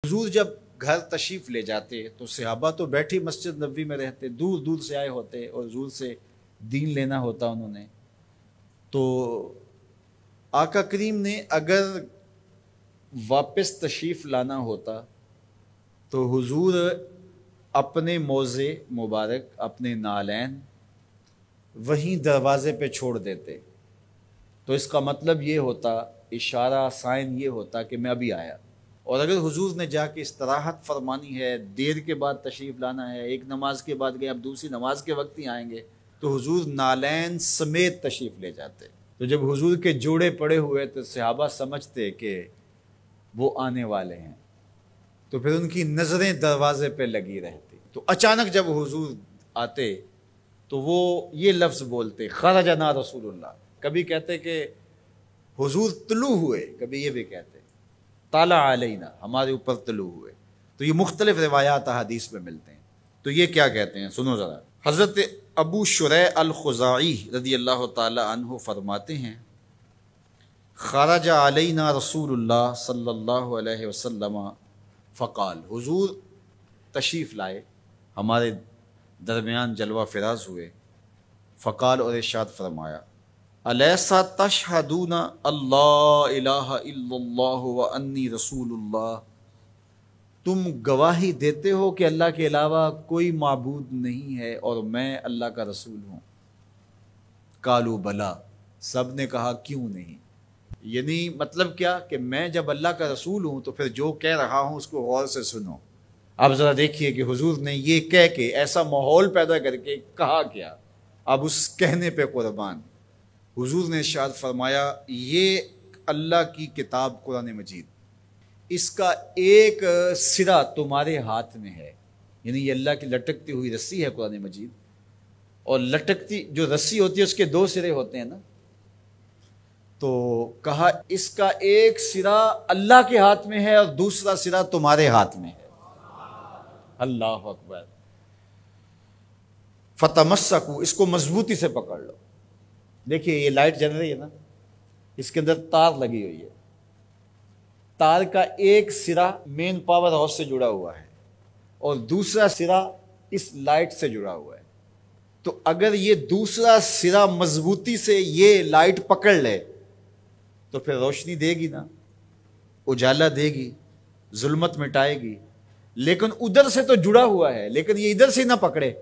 حضور جب گھر تشریف لے جاتے تو صحابہ تو بیٹھی مسجد نبوی میں رہتے، دور دور سے آئے ہوتے اور حضور سے دین لینا ہوتا انہوں نے. تو آقا کریم نے اگر واپس تشریف لانا ہوتا تو حضور اپنے موزے مبارک، اپنے نالین وہیں دروازے پہ چھوڑ دیتے. تو اس کا مطلب یہ ہوتا، اشارہ سائن یہ ہوتا کہ میں ابھی آیا. اور اگر حضور نے جا کے استراحت فرمانی ہے، دیر کے بعد تشریف لانا ہے، ایک نماز کے بعد گئے اب دوسری نماز کے وقت ہی آئیں گے، تو حضور نالین سمیت تشریف لے جاتے. تو جب حضور کے جوڑے پڑے ہوئے تو صحابہ سمجھتے کہ وہ آنے والے ہیں، تو پھر ان کی نظریں دروازے پہ لگی رہتی. تو اچانک جب حضور آتے تو وہ یہ لفظ بولتے، خرجنا رسول اللہ. کبھی کہتے کہ حضور طلوع ہوئے، کبھی یہ بھی کہتے طالع علینا، ہمارے اوپر طلوع ہوئے. تو یہ مختلف روایات حدیث میں ملتے ہیں. تو یہ کیا کہتے ہیں سنو ذرا. حضرت ابو شریح الخزاعی رضی اللہ تعالی عنہ فرماتے ہیں، خرج علینا رسول اللہ صلی اللہ علیہ وسلم فقال، حضور تشریف لائے، ہمارے درمیان جلوہ فراز ہوئے. فقال، اور ارشاد فرمایا، الیسا تشہدون اللہ الہ الا اللہ وانی رسول اللہ، تم گواہی دیتے ہو کہ اللہ کے علاوہ کوئی معبود نہیں ہے اور میں اللہ کا رسول ہوں. قالوا بلا، سب نے کہا کیوں نہیں. یعنی مطلب کیا کہ میں جب اللہ کا رسول ہوں تو پھر جو کہہ رہا ہوں اس کو غور سے سنو. اب ذرا دیکھیے کہ حضور نے یہ کہہ کے ایسا ماحول پیدا کر کے کہا کیا. اب اس کہنے پہ قربان. حضور نے ارشاد فرمایا، یہ اللہ کی کتاب قرآن مجید، اس کا ایک سرا تمہارے ہاتھ میں ہے. یعنی یہ اللہ کی لٹکتی ہوئی رسی ہے قرآن مجید، اور لٹکتی جو رسی ہوتی ہے اس کے دو سرے ہوتے ہیں نا. تو کہا اس کا ایک سرا اللہ کے ہاتھ میں ہے اور دوسرا سرا تمہارے ہاتھ میں ہے. اللہ اکبر. فتمسکو، اس کو مضبوطی سے پکڑ لو. دیکھیے یہ لائٹ جل رہی ہے نا، اس کے اندر تار لگی ہوئی ہے. تار کا ایک سرا مین پاور ہاؤس سے جڑا ہوا ہے اور دوسرا سرا اس لائٹ سے جڑا ہوا ہے. تو اگر یہ دوسرا سرا مضبوطی سے یہ لائٹ پکڑ لے تو پھر روشنی دے گی نا، اجالا دے گی، ظلمت مٹائے گی. لیکن ادھر سے تو جڑا ہوا ہے، لیکن یہ ادھر سے نہ پکڑے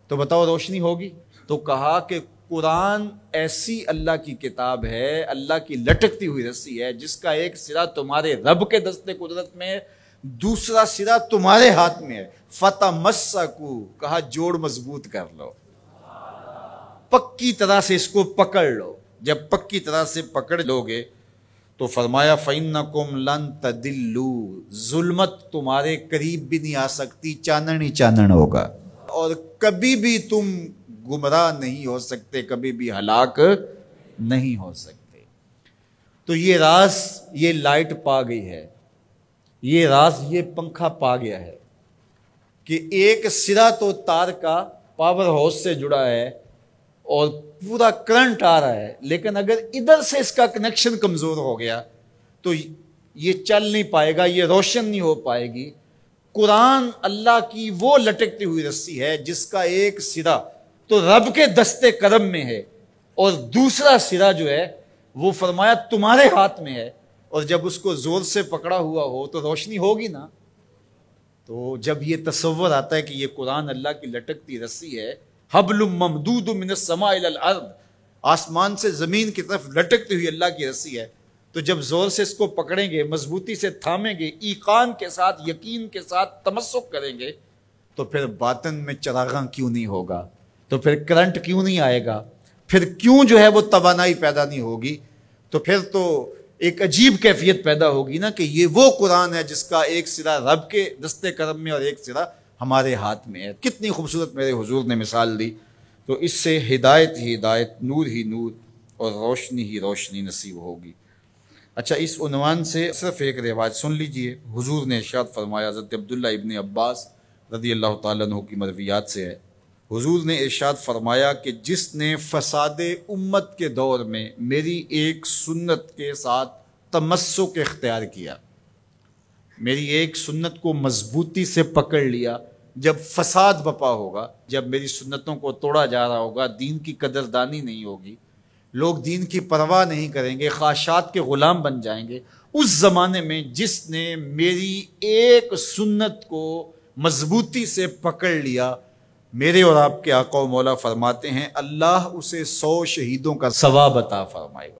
تو بتاؤ روشنی ہوگی. تو کہا کہ قرآن ایسی اللہ کی کتاب ہے، اللہ کی لٹکتی ہوئی رسی ہے، جس کا ایک سرا تمہارے رب کے دست قدرت میں ہے، دوسرا سرا تمہارے ہاتھ میں ہے. فتمسکو، کہا جوڑ مضبوط کر لو، پکی طرح سے اس کو پکڑ لو. جب پکی طرح سے پکڑ لو گے تو فرمایا فَإِنَّكُمْ لَن تَدِلُّوا، ظلمت تمہارے قریب بھی نہیں آ سکتی، چانن ہی چانن ہوگا، اور کبھی بھی تم گمراہ نہیں ہو سکتے، کبھی بھی ہلاک نہیں ہو سکتے. تو یہ راز یہ لائٹ پا گئی ہے، یہ راز یہ پنکھا پا گیا ہے کہ ایک سرا تو تار کا پاور ہاؤس سے جڑا ہے اور پورا کرنٹ آ رہا ہے، لیکن اگر ادھر سے اس کا کنیکشن کمزور ہو گیا تو یہ چل نہیں پائے گا، یہ روشن نہیں ہو پائے گی. قرآن اللہ کی وہ لٹکتی ہوئی رسی ہے جس کا ایک سرا تو رب کے دستے کرم میں ہے اور دوسرا سرا جو ہے وہ فرمایا تمہارے ہاتھ میں ہے، اور جب اس کو زور سے پکڑا ہوا ہو تو روشنی ہوگی نا. تو جب یہ تصور آتا ہے کہ یہ قرآن اللہ کی لٹکتی رسی ہے، حبل ممدود من السماء الى الارض، آسمان سے زمین کی طرف لٹکتی ہوئی اللہ کی رسی ہے، تو جب زور سے اس کو پکڑیں گے، مضبوطی سے تھامیں گے، ایقان کے ساتھ، یقین کے ساتھ تمسک کریں گے، تو پھر باطن میں چراغاں کیوں نہیں ہوگا، تو پھر کرنٹ کیوں نہیں آئے گا، پھر کیوں جو ہے وہ توانائی پیدا نہیں ہوگی. تو پھر تو ایک عجیب کیفیت پیدا ہوگی نا کہ یہ وہ قرآن ہے جس کا ایک سرا رب کے دستے کرم میں اور ایک سرا ہمارے ہاتھ میں ہے. کتنی خوبصورت میرے حضور نے مثال دی. تو اس سے ہدایت ہی ہدایت، نور ہی نور اور روشنی ہی روشنی نصیب ہوگی. اچھا، اس عنوان سے صرف ایک روایت سن لیجئے. حضور نے ارشاد فرمایا، حضرت عبداللہ ابن عباس رضی اللہ تعالیٰ عنہ کی مرویات سے ہے، حضور نے ارشاد فرمایا کہ جس نے فساد امت کے دور میں میری ایک سنت کے ساتھ تمسک اختیار کیا، میری ایک سنت کو مضبوطی سے پکڑ لیا، جب فساد بپا ہوگا، جب میری سنتوں کو توڑا جا رہا ہوگا، دین کی قدردانی نہیں ہوگی، لوگ دین کی پرواہ نہیں کریں گے، خواہشات کے غلام بن جائیں گے، اس زمانے میں جس نے میری ایک سنت کو مضبوطی سے پکڑ لیا، میرے اور آپ کے آقا و مولا فرماتے ہیں اللہ اسے 100 شہیدوں کا ثواب عطا فرمائے گا۔